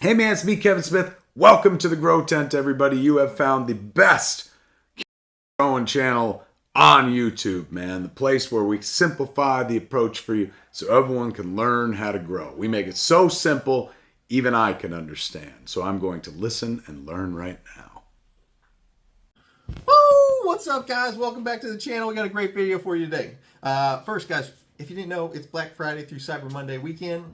Hey man, it's me, Kevin Smith. Welcome to the Grow Tent, everybody. You have found the best growing channel on YouTube, man. The place where we simplify the approach for you so everyone can learn how to grow. We make it so simple, even I can understand. So I'm going to listen and learn right now. Woo! What's up, guys? Welcome back to the channel. We got a great video for you today. First, guys, if you didn't know, it's Black Friday through Cyber Monday weekend.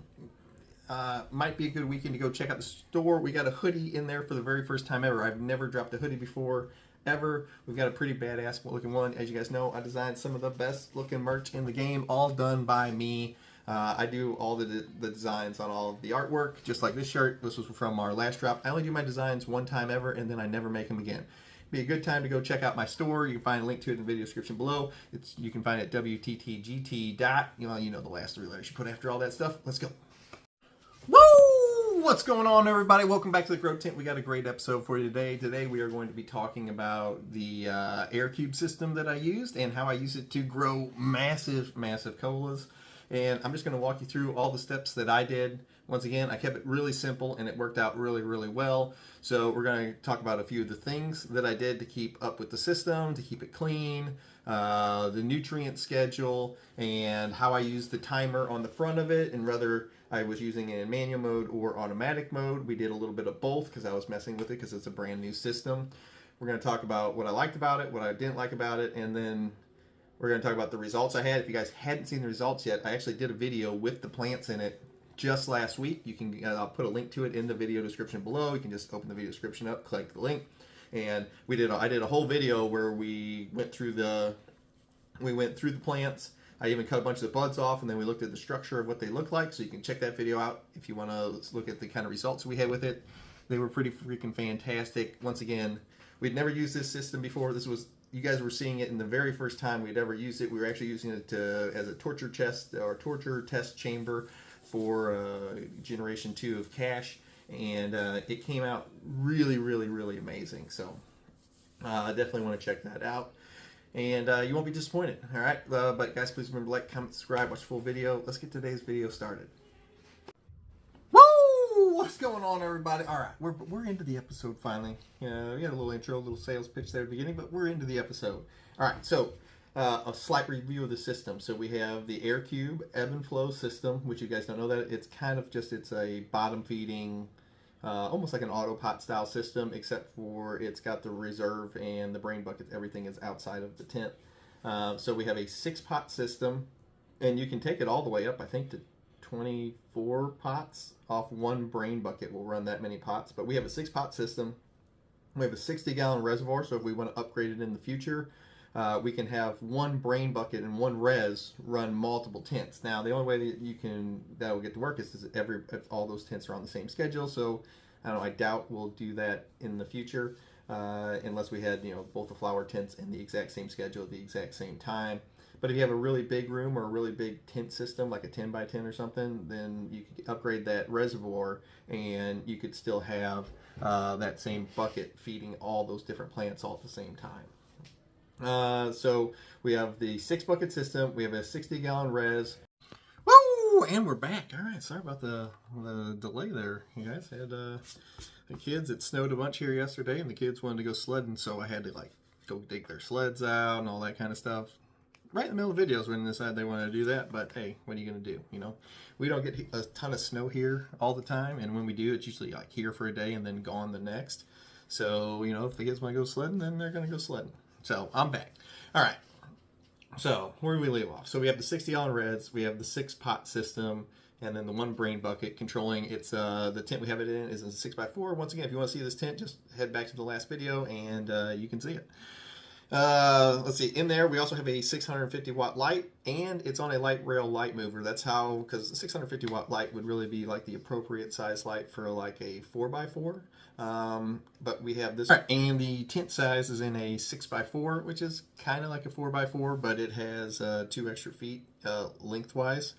Might be a good weekend to go check out the store. We got a hoodie in there for the very first time ever. I've never dropped a hoodie before, ever. We've got a pretty badass looking one. As you guys know, I designed some of the best looking merch in the game, all done by me. I do all the designs on all of the artwork, just like this shirt. This was from our last drop. I only do my designs one time ever, and then I never make them again. Be a good time to go check out my store. You can find a link to it in the video description below. You can find it at WTTGT. You know the last three letters you put after all that stuff. Let's go. Woo! What's going on, everybody? Welcome back to the Grow Tent. We got a great episode for you today. Today we are going to be talking about the air cube system that I used and how I use it to grow massive colas. And I'm just going to walk you through all the steps that I did. Once again, I kept it really simple and it worked out really well. So we're going to talk about a few of the things that I did to keep up with the system, to keep it clean, the nutrient schedule, and how I use the timer on the front of it, and whether I was using it in manual mode or automatic mode. We did a little bit of both because I was messing with it because it's a brand new system. We're going to talk about what I liked about it, what I didn't like about it, and then we're going to talk about the results I had. If you guys hadn't seen the results yet, I actually did a video with the plants in it just last week. You can I'll put a link to it in the video description below. You can just open the video description up, click the link, and I did a whole video where we went through the plants. I even cut a bunch of the buds off, and then we looked at the structure of what they look like. So you can check that video out if you want to look at the kind of results we had with it. They were pretty freaking fantastic. Once again, we'd never used this system before. You guys were seeing it in the very first time we'd ever used it. We were actually using it as a torture test chamber for Generation 2 of Cash, and it came out really amazing. So definitely want to check that out, and you won't be disappointed. All right, but guys, please remember to like, comment, subscribe, watch the full video. Let's get today's video started. What's going on, everybody? All right, we're into the episode finally. We had a little intro, a little sales pitch there at the beginning, but we're into the episode. All right, so a slight review of the system. So we have the air cube ebb and flow system, which you guys don't know that it's kind of just it's a bottom feeding, almost like an auto pot style system, except for it's got the reserve and the brain bucket. Everything is outside of the tent. So we have a 6-pot system, and you can take it all the way up, I think, to 24 pots off one brain bucket. Will run that many pots, but we have a 6-pot system. We have a 60-gallon reservoir, so if we want to upgrade it in the future, we can have one brain bucket and one res run multiple tents. Now, the only way that will get to work is if all those tents are on the same schedule. So I doubt we'll do that in the future unless we had both the flower tents in the exact same schedule at the exact same time. But if you have a really big room or a really big tent system, like a 10 by 10 or something, then you could upgrade that reservoir and you could still have that same bucket feeding all those different plants all at the same time. So we have the 6-bucket system. We have a 60-gallon res. Woo! And we're back. All right, sorry about the delay there. You guys had the kids. It snowed a bunch here yesterday, and the kids wanted to go sledding, so I had to go dig their sleds out and all that kind of stuff. Right in the middle of videos when they decide they want to do that, but hey, what are you going to do? We don't get a ton of snow here all the time, and when we do, it's usually like here for a day and then gone the next. So, if the kids want to go sledding, then they're going to go sledding. So, I'm back. All right. So, where do we leave off? So, we have the 60-gallon reds, we have the 6-pot system, and then the one brain bucket controlling it's the tent we have it in is a 6x4. Once again, if you want to see this tent, just head back to the last video and you can see it. Let's see, in there we also have a 650 watt light, and it's on a light rail light mover. That's how, because the 650 watt light would really be like the appropriate size light for like a 4x4. But we have this, and the tent size is in a 6x4, which is kind of like a 4x4, but it has 2 extra feet lengthwise.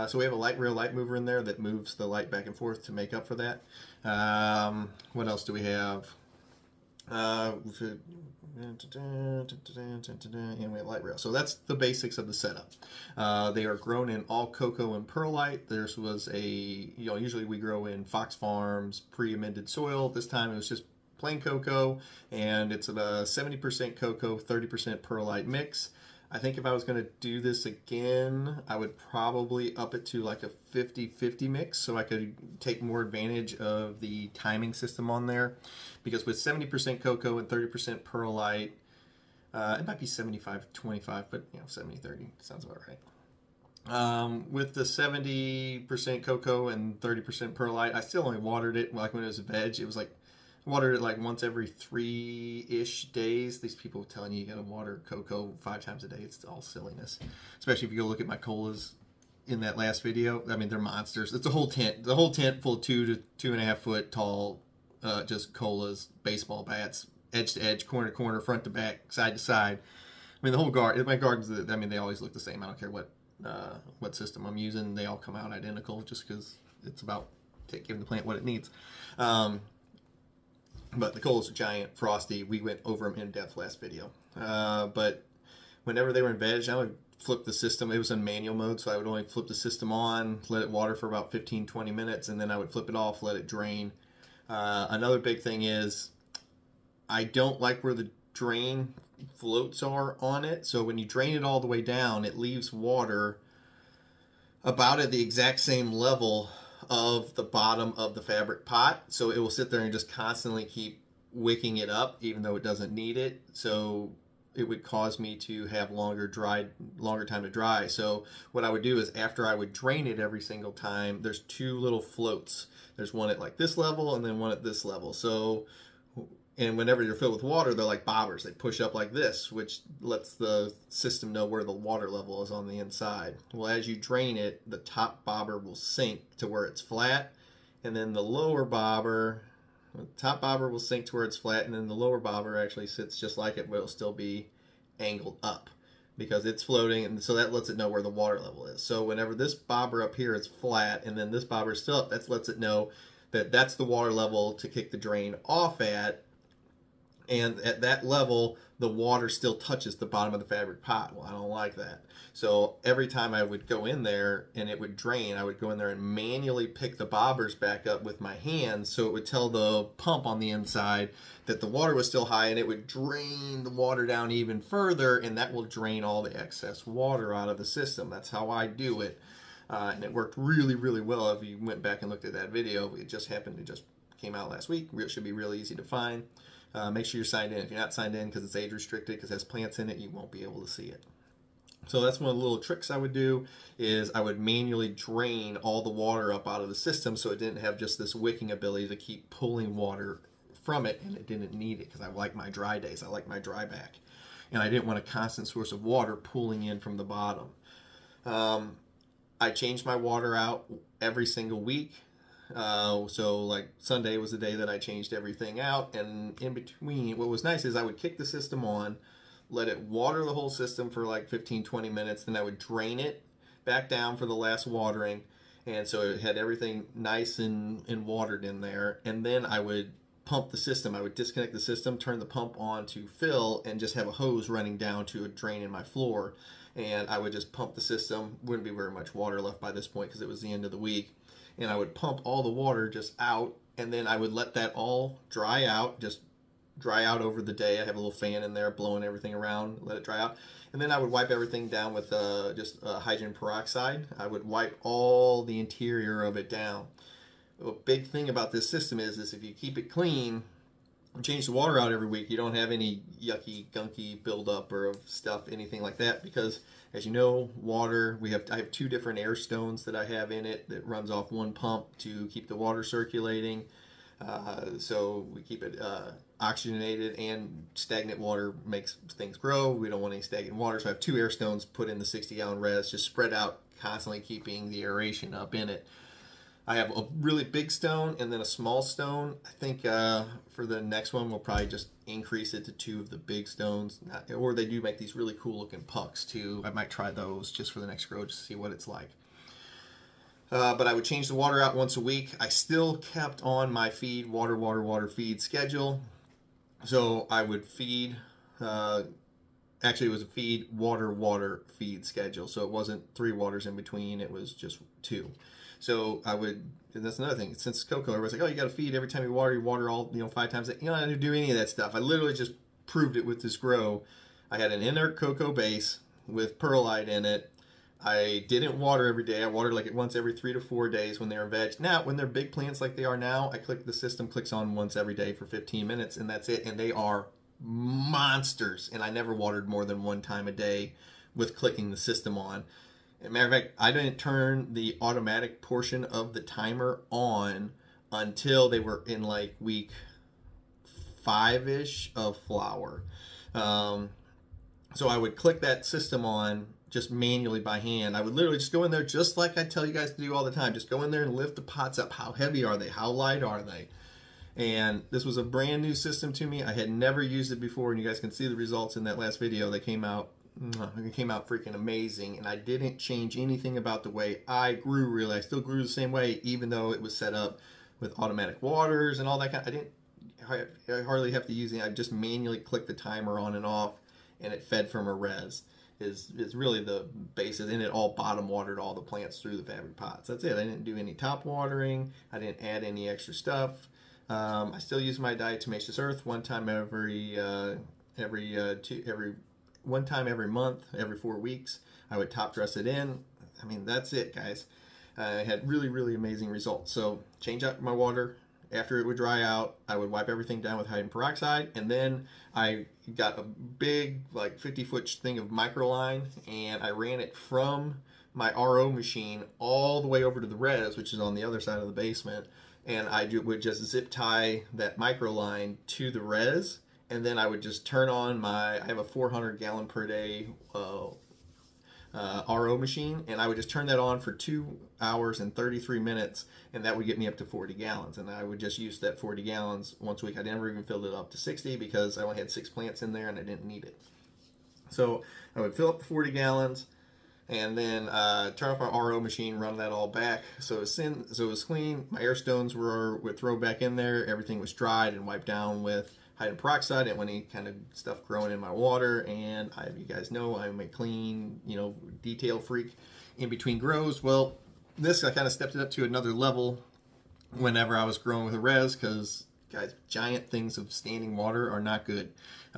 So we have a light rail light mover in there that moves the light back and forth to make up for that. What else do we have? And we have light rail. So that's the basics of the setup. They are grown in all Coco and perlite. Theirs was usually we grow in Fox Farms pre-amended soil. This time it was just plain Coco, and it's a 70% Coco, 30% perlite mix. I think if I was going to do this again, I would probably up it to like a 50-50 mix so I could take more advantage of the timing system on there. Because with 70% Coco and 30% perlite, it might be 75-25, but 70-30 sounds about right. With the 70% Coco and 30% perlite, I still only watered it like when it was a veg. It was like watered it like once every 3-ish days. These people telling you gotta water Coco 5 times a day, it's all silliness. Especially if you go look at my colas in that last video. I mean, they're monsters. It's a whole tent. The whole tent full of 2 to 2.5 foot tall, just colas, baseball bats, edge to edge, corner to corner, front to back, side to side. I mean, the whole garden. My gardens. I mean, they always look the same. I don't care what system I'm using. They all come out identical, just because it's about giving the plant what it needs. But the colas are giant, frosty. We went over them in depth last video. But whenever they were in veg, I would flip the system. It was in manual mode, so I would only flip the system on, let it water for about 15-20 minutes, and then I would flip it off, let it drain. Another big thing is I don't like where the drain floats are on it. So when you drain it all the way down, it leaves water about at the exact same level of the bottom of the fabric pot. So it will sit there and just constantly keep wicking it up even though it doesn't need it. So it would cause me to have longer time to dry. So what I would do is after I would drain it every single time, there's 2 little floats. There's one at like this level and then one at this level. So, and whenever you're filled with water, they're like bobbers. They push up like this, which lets the system know where the water level is on the inside. Well, as you drain it, the top bobber will sink to where it's flat, and then the top bobber will sink to where it's flat, and then the lower bobber actually sits just like it, but it'll still be angled up because it's floating, and so that lets it know where the water level is. So whenever this bobber up here is flat, and then this bobber is still up, that lets it know that that's the water level to kick the drain off at. And at that level, the water still touches the bottom of the fabric pot. Well, I don't like that. So every time I would go in there and it would drain, I would go in there and manually pick the bobbers back up with my hands, so it would tell the pump on the inside that the water was still high, and it would drain the water down even further, and that will drain all the excess water out of the system. That's how I do it. And it worked really, really well. If you went back and looked at that video, it just came out last week. It should be really easy to find. Make sure you're signed in. If you're not signed in because it's age restricted, because it has plants in it, you won't be able to see it. So that's one of the little tricks I would do, is I would manually drain all the water up out of the system so it didn't have just this wicking ability to keep pulling water from it, and it didn't need it, because I like my dry days. I like my dry back. And I didn't want a constant source of water pulling in from the bottom. I changed my water out every single week. So like Sunday was the day that I changed everything out, and in between, what was nice is I would kick the system on, let it water the whole system for like 15-20 minutes, then I would drain it back down for the last watering, and so it had everything nice and watered in there, and then I would pump the system. I would disconnect the system, turn the pump on to fill, and just have a hose running down to a drain in my floor, and I would just pump the system. Wouldn't be very much water left by this point because it was the end of the week. And I would pump all the water just out, and then I would let that all dry out, just dry out over the day. I have a little fan in there blowing everything around, let it dry out. And then I would wipe everything down with just hydrogen peroxide. I would wipe all the interior of it down. A big thing about this system is if you keep it clean, change the water out every week, you don't have any yucky, gunky buildup or of stuff, anything like that, because as you know, water, I have 2 different air stones that I have in it that runs off one pump to keep the water circulating. So we keep it oxygenated, and stagnant water makes things grow. We don't want any stagnant water, so I have 2 air stones put in the 60-gallon res, just spread out, constantly keeping the aeration up in it. I have a really big stone and then a small stone. I think for the next one, we'll probably just increase it to 2 of the big stones. Or they do make these really cool looking pucks too. I might try those just for the next grow, just to see what it's like. But I would change the water out once a week. I still kept on my feed, water feed schedule. So I would feed, actually it was a feed, water, water, feed schedule. So it wasn't 3 waters in between, it was just 2. So I would, and that's another thing, since Coco, everybody's like, oh, you got to feed every time you water all, 5 times. You don't have to do any of that stuff. I literally just proved it with this grow. I had an inert Coco base with perlite in it. I didn't water every day. I watered like once every 3 to 4 days when they were veg. Now, when they're big plants like they are now, the system clicks on once every day for 15 minutes, and that's it. And they are monsters. And I never watered more than 1 time a day with clicking the system on. As a matter of fact, I didn't turn the automatic portion of the timer on until they were in like week 5-ish of flower. So I would click that system on just manually by hand. I would literally just go in there just like I tell you guys to do all the time. Just go in there and lift the pots up. How heavy are they? How light are they? And this was a brand new system to me. I had never used it before, and you guys can see the results in that last video. They came out freaking amazing, and I didn't change anything about the way I grew. Really, I still grew the same way, even though it was set up with automatic waters and all that kind. I hardly have to use it. I just manually click the timer on and off, and it fed from a res. Is really the basis, and it all bottom watered all the plants through the fabric pots. That's it. I didn't do any top watering. I didn't add any extra stuff. I still use my diatomaceous earth one time every month, every 4 weeks. I would top dress it in. I mean, that's it, guys. I had really, really amazing results. So change out my water. After it would dry out, I would wipe everything down with hydrogen peroxide, and then I got a big, like 50-foot thing of microline, and I ran it from my RO machine all the way over to the res, which is on the other side of the basement, and I would just zip tie that microline to the res, and then I would just turn on I have a 400 gallon per day RO machine, and I would just turn that on for 2 hours and 33 minutes, and that would get me up to 40 gallons. And I would just use that 40 gallons once a week. I never even filled it up to 60 because I only had 6 plants in there and I didn't need it. So I would fill up the 40 gallons and then turn off my RO machine, run that all back. So it was clean. My air stones would throw back in there. Everything was dried and wiped down with hydrogen peroxide. I didn't want any kind of stuff growing in my water, and you guys know I'm a clean, detail freak in between grows. Well, this I kind of stepped it up to another level whenever I was growing with a res, because guys, giant things of standing water are not good.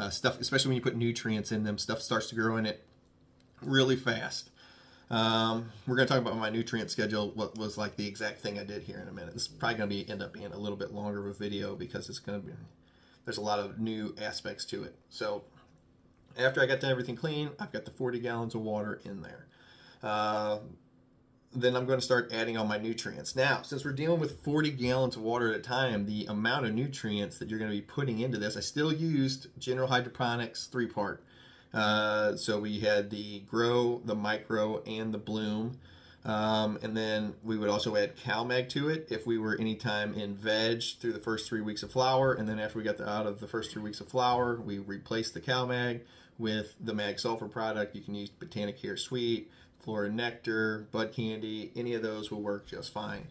Stuff, especially when you put nutrients in them, stuff starts to grow in it really fast. We're going to talk about my nutrient schedule, what was like the exact thing I did here in a minute. This is probably going to end up being a little bit longer of a video because there's a lot of new aspects to it. So after I got everything clean, I've got the 40 gallons of water in there. Then I'm going to start adding all my nutrients. Now, since we're dealing with 40 gallons of water at a time, the amount of nutrients that you're going to be putting into this, I still used General Hydroponics 3-part. So we had the grow, the micro, and the bloom. And then we would also add CalMag to it if we were anytime in veg through the first 3 weeks of flower. And then after we got out of the first 3 weeks of flower, we replaced the CalMag with the Mag Sulfur product. You can use Botanicare Sweet, Flora Nectar, Bud Candy. Any of those will work just fine.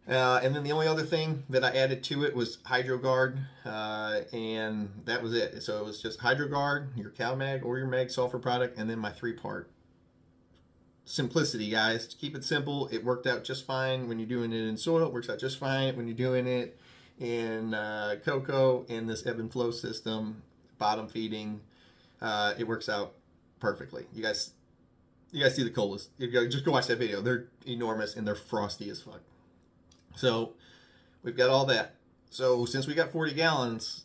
And then the only other thing that I added to it was HydroGuard, and that was it. So it was just HydroGuard, your CalMag or your Mag Sulfur product, and then my 3-part. Simplicity, guys. To keep it simple, it worked out just fine when you're doing it in soil. It works out just fine when you're doing it in Coco, in this ebb and flow system, bottom feeding. It works out perfectly. You guys see the colas. Just go watch that video. They're enormous and they're frosty as fuck. So we've got all that. So since we got 40 gallons,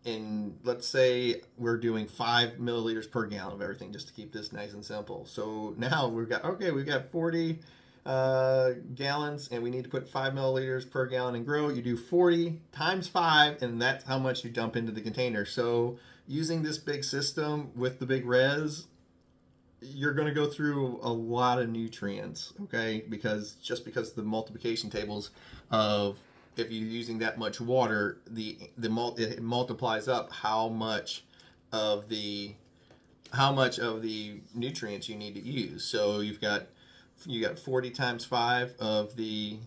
and let's say we're doing 5 milliliters per gallon of everything, just to keep this nice and simple. So now we've got 40 gallons, and we need to put 5 milliliters per gallon in grow. You do 40 times 5, and that's how much you dump into the container. So using this big system with the big res, you're going to go through a lot of nutrients, okay? Because the multiplication tables of, if you're using that much water, it multiplies up how much of the nutrients you need to use. So you got 40 times 5 of the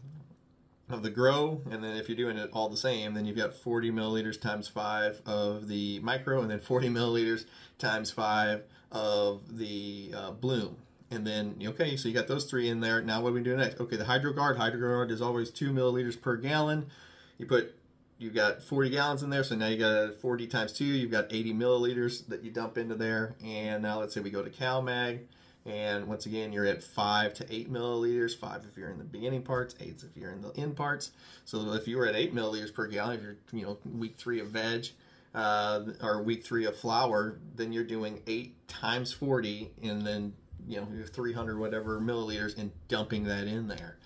of the grow, and then if you're doing it all the same, then you've got 40 milliliters times 5 of the micro, and then 40 milliliters times 5 of the bloom. And then, okay, so you got those three in there. Now what do we do next? Okay, the HydroGuard is always 2 milliliters per gallon. You've got 40 gallons in there, so now you got 40 times 2, you've got 80 milliliters that you dump into there. And now let's say we go to CalMag, and once again, you're at 5 to 8 milliliters. 5 if you're in the beginning parts, 8 if you're in the end parts. So if you were at 8 milliliters per gallon, if you're week 3 of veg, or week 3 of flour, then you're doing 8 times 40, and then you're 300 whatever milliliters, and dumping that in there.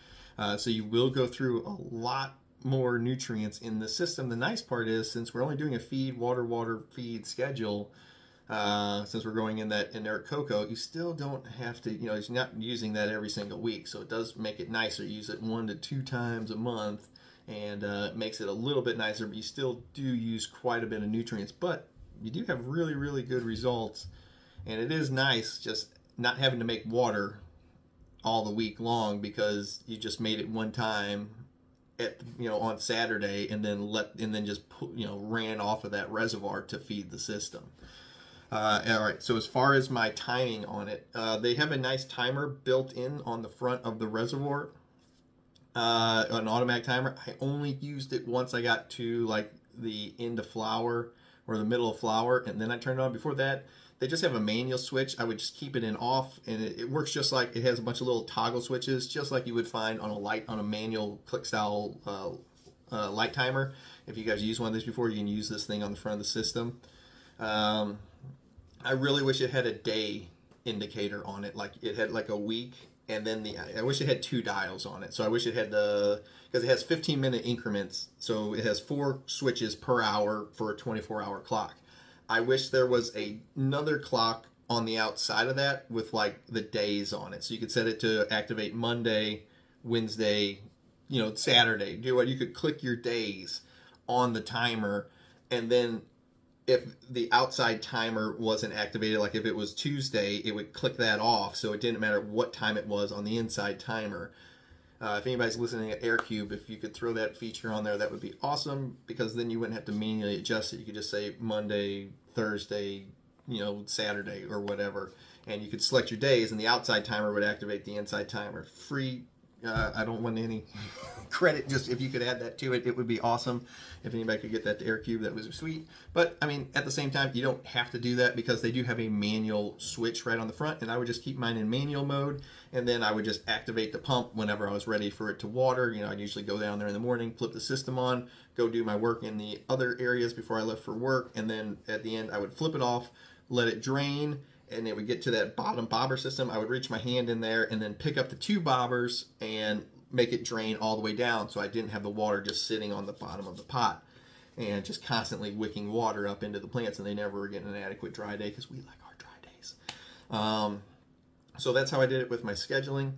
So you will go through a lot more nutrients in the system. The nice part is, since we're only doing a feed, water, feed schedule, since we're going in that inert cocoa, you still don't have to, you're not using that every single week. So it does make it nicer. You use it 1 to 2 times a month, and it makes it a little bit nicer, but you still do use quite a bit of nutrients. But you do have really, really good results. And it is nice just not having to make water all the week long, because you just made it one time on Saturday, and then just ran off of that reservoir to feed the system. All right, so as far as my timing on it, they have a nice timer built in on the front of the reservoir, an automatic timer. I only used it once I got to like the end of flour or the middle of flour, and then I turned it on. Before that, they just have a manual switch. I would just keep it in off, and it works just like, it has a bunch of little toggle switches, just like you would find on a manual click style light timer. If you guys used one of these before, you can use this thing on the front of the system. I really wish it had a day indicator on it, like it had like a week, and then I wish it had 2 dials on it. So I wish it had because it has 15-minute increments, so it has 4 switches per hour for a 24-hour clock. I wish there was another clock on the outside of that with like the days on it, so you could set it to activate Monday, Wednesday, Saturday. You could click your days on the timer, and then if the outside timer wasn't activated, like if it was Tuesday, it would click that off, so it didn't matter what time it was on the inside timer. If anybody's listening at AirCube, if you could throw that feature on there, that would be awesome, because then you wouldn't have to manually adjust it. You could just say Monday, Thursday, Saturday, or whatever, and you could select your days, and the outside timer would activate the inside timer. Free. I don't want any credit. Just if you could add that to it, it would be awesome. If anybody could get that to AirCube, that was sweet. But I mean, at the same time, you don't have to do that, because they do have a manual switch right on the front, and I would just keep mine in manual mode, and then I would just activate the pump whenever I was ready for it to water. I'd usually go down there in the morning, flip the system on, go do my work in the other areas before I left for work, and then at the end I would flip it off, let it drain, and it would get to that bottom bobber system. I would reach my hand in there and then pick up the 2 bobbers and make it drain all the way down, so I didn't have the water just sitting on the bottom of the pot and just constantly wicking water up into the plants, and they never were getting an adequate dry day, because we like our dry days. So that's how I did it with my scheduling.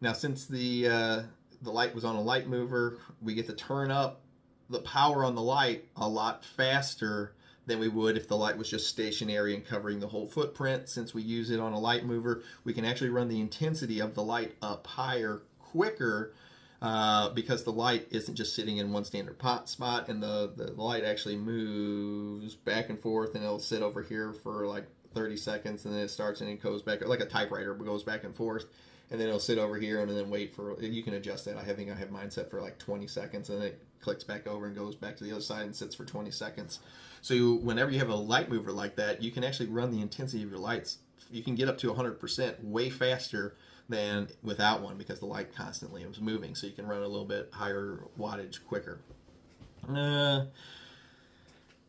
Now, since the light was on a light mover, we get to turn up the power on the light a lot faster than we would if the light was just stationary and covering the whole footprint. Since we use it on a light mover, we can actually run the intensity of the light up higher quicker, because the light isn't just sitting in one standard spot, and the light actually moves back and forth, and it'll sit over here for like 30 seconds, and then it starts and it goes back, like a typewriter, but goes back and forth, and then it'll sit over here and then wait for, you can adjust that. I think I have mine set for like 20 seconds, and then it clicks back over and goes back to the other side and sits for 20 seconds. So whenever you have a light mover like that, you can actually run the intensity of your lights. You can get up to 100% way faster than without one, because the light constantly is moving, so you can run a little bit higher wattage quicker.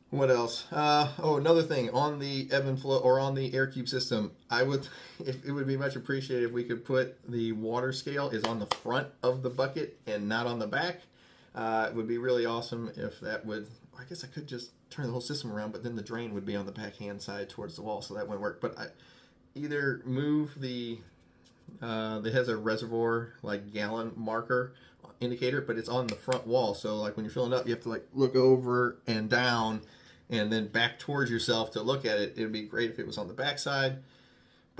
What else? Another thing on the ebb and flow, or on the AirCube system, it would be much appreciated if we could put the water scale is on the front of the bucket and not on the back. It would be really awesome if that would. I guess I could just turn the whole system around, but then the drain would be on the backhand side towards the wall, so that wouldn't work. But I either move it has a reservoir like gallon marker indicator, but it's on the front wall, so like when you're filling up, you have to like look over and down and then back towards yourself to look at it. It would be great if it was on the back side,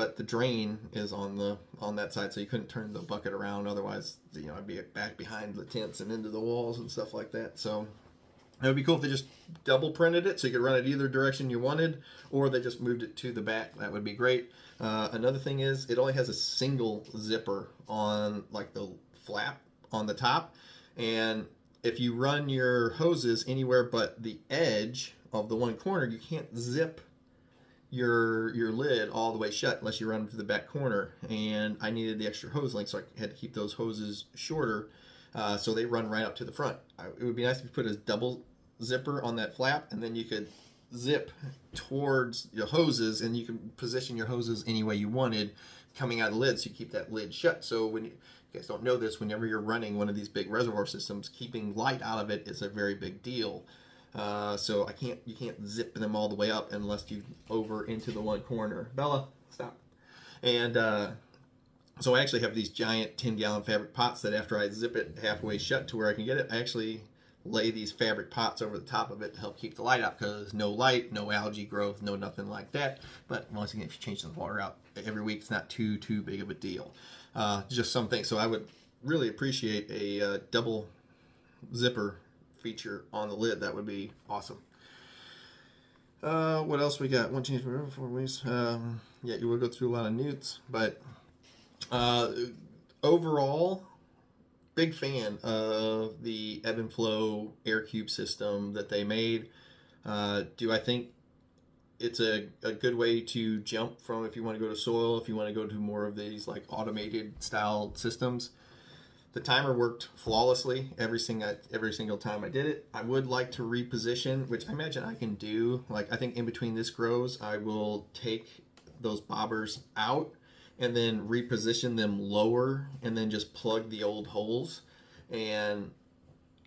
but the drain is on that side, so you couldn't turn the bucket around. Otherwise, I'd be back behind the tents and into the walls and stuff like that. So it would be cool if they just double printed it so you could run it either direction you wanted, or they just moved it to the back. That would be great. Another thing is it only has a single zipper on like the flap on the top, and if you run your hoses anywhere but the edge of the one corner, you can't zip your lid all the way shut unless you run them to the back corner. And I needed the extra hose length, so I had to keep those hoses shorter, so they run right up to the front. It would be nice if you put a double zipper on that flap, and then you could zip towards your hoses, and you can position your hoses any way you wanted coming out of the lid, so you keep that lid shut. So when you guys don't know this, whenever you're running one of these big reservoir systems, keeping light out of it is a very big deal. So you can't zip them all the way up unless you over into the one corner. Bella, stop. And so I actually have these giant 10-gallon fabric pots that after I zip it halfway shut to where I can get it, I actually lay these fabric pots over the top of it to help keep the light out, because no light, no algae growth, no nothing like that. But once again, if you change the water out every week, it's not too big of a deal. Just something. So I would really appreciate a double zipper feature on the lid. That would be awesome. What else we got? One change for 4 weeks. Yeah, you will go through a lot of newts, but overall, big fan of the ebb and flow air cube system that they made. Do I think it's a good way to jump from if you want to go to soil, if you want to go to more of these like automated style systems? The timer worked flawlessly every single time I did it. I would like to reposition, which I imagine I can do. Like, I think in between this grows, I will take those bobbers out and then reposition them lower, and then just plug the old holes. And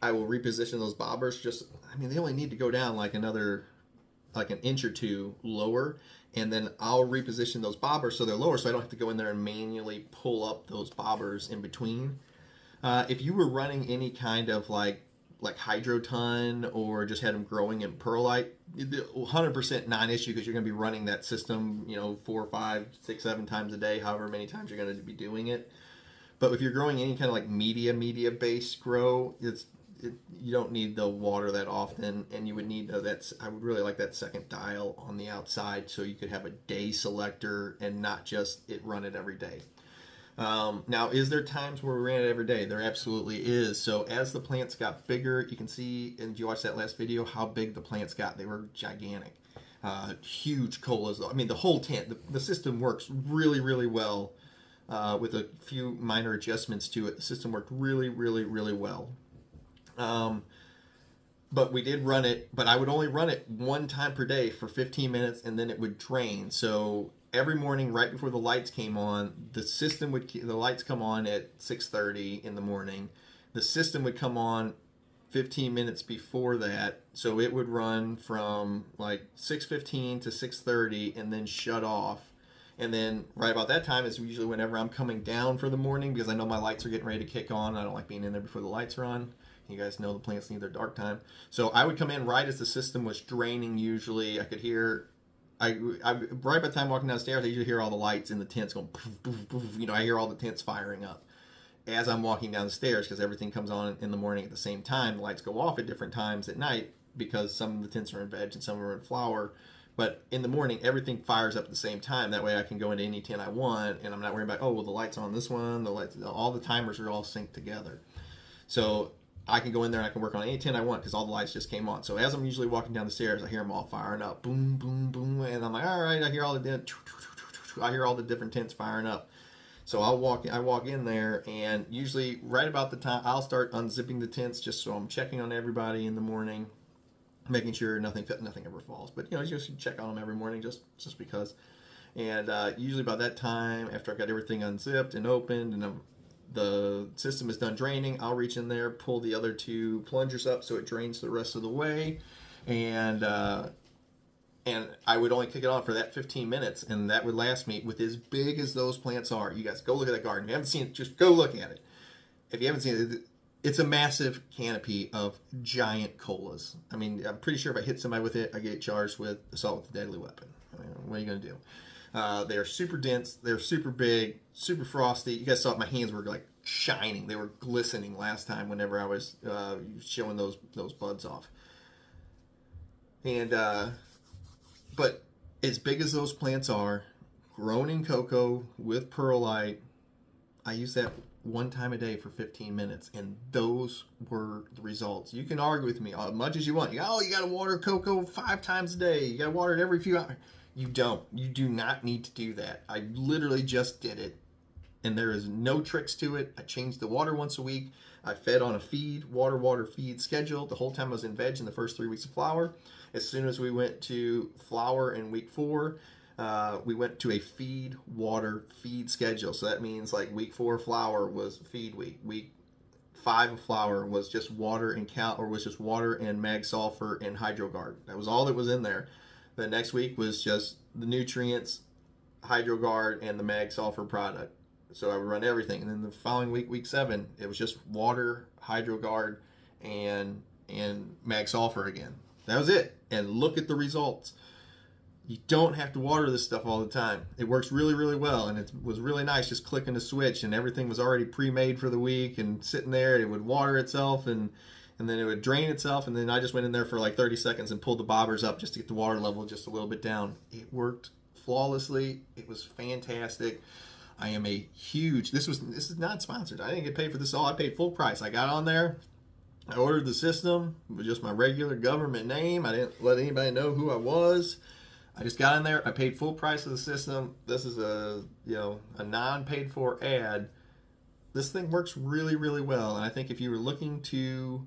I will reposition those bobbers. They only need to go down like an inch or two lower, and then I'll reposition those bobbers so they're lower, so I don't have to go in there and manually pull up those bobbers in between. If you were running any kind of like hydroton, or just had them growing in perlite, 100% non-issue, because you're going to be running that system 4, 5, 6, 7 times a day, however many times you're going to be doing it. But if you're growing any kind of like media based grow, you don't need the water that often, and you would need I would really like that second dial on the outside, so you could have a day selector and not just run it every day. Now, is there times where we ran it every day? There absolutely is. So as the plants got bigger, you can see, and you watched that last video, how big the plants got. They were gigantic. Huge colas. The whole tent, the system works really, really well. With a few minor adjustments to it, the system worked really, really, really well. But we did run it, but I would only run it one time per day for 15 minutes, and then it would drain. So every morning, right before the lights came on, the lights come on at 6:30 in the morning. The system would come on 15 minutes before that, so it would run from like 6:15 to 6:30 and then shut off. And then right about that time is usually whenever I'm coming down for the morning, because I know my lights are getting ready to kick on. I don't like being in there before the lights are on. You guys know the plants need their dark time. So I would come in right as the system was draining usually. I could hear, right by the time walking downstairs, I usually hear all the lights in the tents going poof, poof, poof. I hear all the tents firing up as I'm walking down the stairs, because everything comes on in the morning at the same time. The lights go off at different times at night, because some of the tents are in veg and some are in flower. But in the morning, everything fires up at the same time. That way I can go into any tent I want, and I'm not worrying about, the lights on this one, all the timers are all synced together. So I can go in there and I can work on any tent I want, because all the lights just came on. So as I'm usually walking down the stairs, I hear them all firing up. Boom, boom, boom. And I'm like, all right, I hear all the different tents firing up. So I walk in there, and usually right about the time, I'll start unzipping the tents, just so I'm checking on everybody in the morning, making sure nothing ever falls. But just check on them every morning, just because. And usually by that time, after I've got everything unzipped and opened, and the system is done draining, I'll reach in there, pull the other 2 plungers up so it drains the rest of the way, and I would only kick it on for that 15 minutes, and that would last me, with as big as those plants are. You guys go look at that garden. If you haven't seen it, just go look at it. If you haven't seen it, it's a massive canopy of giant colas. I'm pretty sure if I hit somebody with it, I get charged with assault with a deadly weapon. What are you going to do? They're super dense. They're super big, super frosty. You guys saw it, my hands were like shining. They were glistening last time whenever I was showing those buds off. And but as big as those plants are, grown in Coco with perlite, I use that one time a day for 15 minutes, and those were the results. You can argue with me as much as you want. You got to water Coco 5 times a day. You got to water it every few hours. You don't. You do not need to do that. I literally just did it, and there is no tricks to it. I changed the water once a week. I fed on a feed, water, feed schedule the whole time I was in veg in the first 3 weeks of flower. As soon as we went to flower in week 4, we went to a feed, water, feed schedule. So that means like week 4 flower was feed week. Week 5 of flower was just water and was just water and mag sulfur and hydroguard. That was all that was in there. The next week was just the nutrients, hydroguard, and the mag sulfur product. So I would run everything. And then the following week, week 7, it was just water, hydroguard, and mag sulfur again. That was it. And look at the results. You don't have to water this stuff all the time. It works really, really well, and it was really nice just clicking the switch, and everything was already pre-made for the week and sitting there. It would water itself, and then it would drain itself, and then I just went in there for like 30 seconds and pulled the bobbers up just to get the water level just a little bit down. It worked flawlessly. It was fantastic. I am a huge, this is not sponsored. I didn't get paid for this at all. I paid full price. I got on there. I ordered the system with just my regular government name. I didn't let anybody know who I was. I just got in there. I paid full price of the system. This is a non-paid for ad. This thing works really, really well. And I think if you were looking to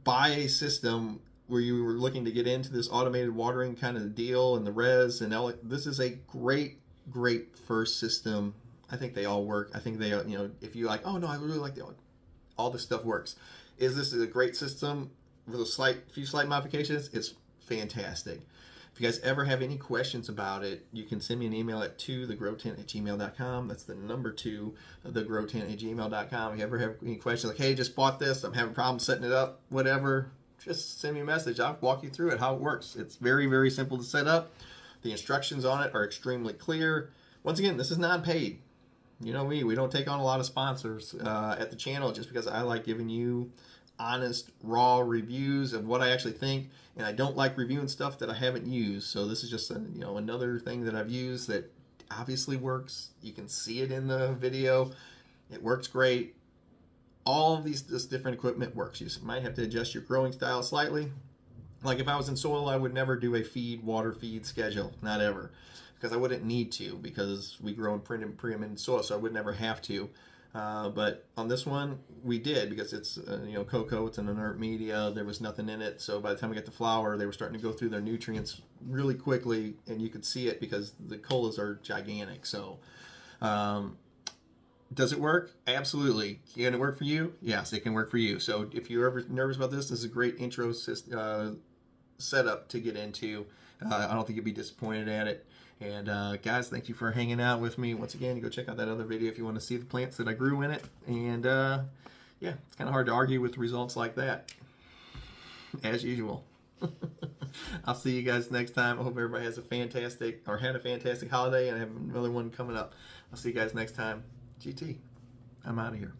buy a system where you were looking to get into this automated watering kind of deal and the res and this is a great first system. I think they all work. I think they, if you like, oh no, I really like all this stuff works. Is this a great system with a few slight modifications? It's fantastic. If you guys ever have any questions about it, you can send me an email at thegrowtent@gmail.com. That's the number 2, thegrowtent@gmail.com. If you ever have any questions like, hey, just bought this, I'm having problems setting it up, whatever, just send me a message. I'll walk you through it, how it works. It's very, very simple to set up. The instructions on it are extremely clear. Once again, this is non-paid. You know we don't take on a lot of sponsors at the channel just because I like giving you honest, raw reviews of what I actually think, and I don't like reviewing stuff that I haven't used. So this is just another thing that I've used that obviously works. You can see it in the video. It works great. All of this different equipment works. You just might have to adjust your growing style slightly. Like if I was in soil, I would never do a water feed schedule, not ever, because I wouldn't need to, because we grow in pre-eminent soil, so I would never have to. But on this one, we did, because it's Coco, it's an inert media, there was nothing in it. So by the time we got to flower, they were starting to go through their nutrients really quickly, and you could see it because the colas are gigantic. So does it work? Absolutely. Can it work for you? Yes, it can work for you. So if you're ever nervous about this is a great intro setup to get into. I don't think you'll be disappointed at it. And guys, thank you for hanging out with me. Once again, you go check out that other video if you want to see the plants that I grew in it. And yeah, it's kind of hard to argue with results like that, as usual. I'll see you guys next time. I hope everybody has had a fantastic holiday, and I have another one coming up. I'll see you guys next time. GT, I'm out of here.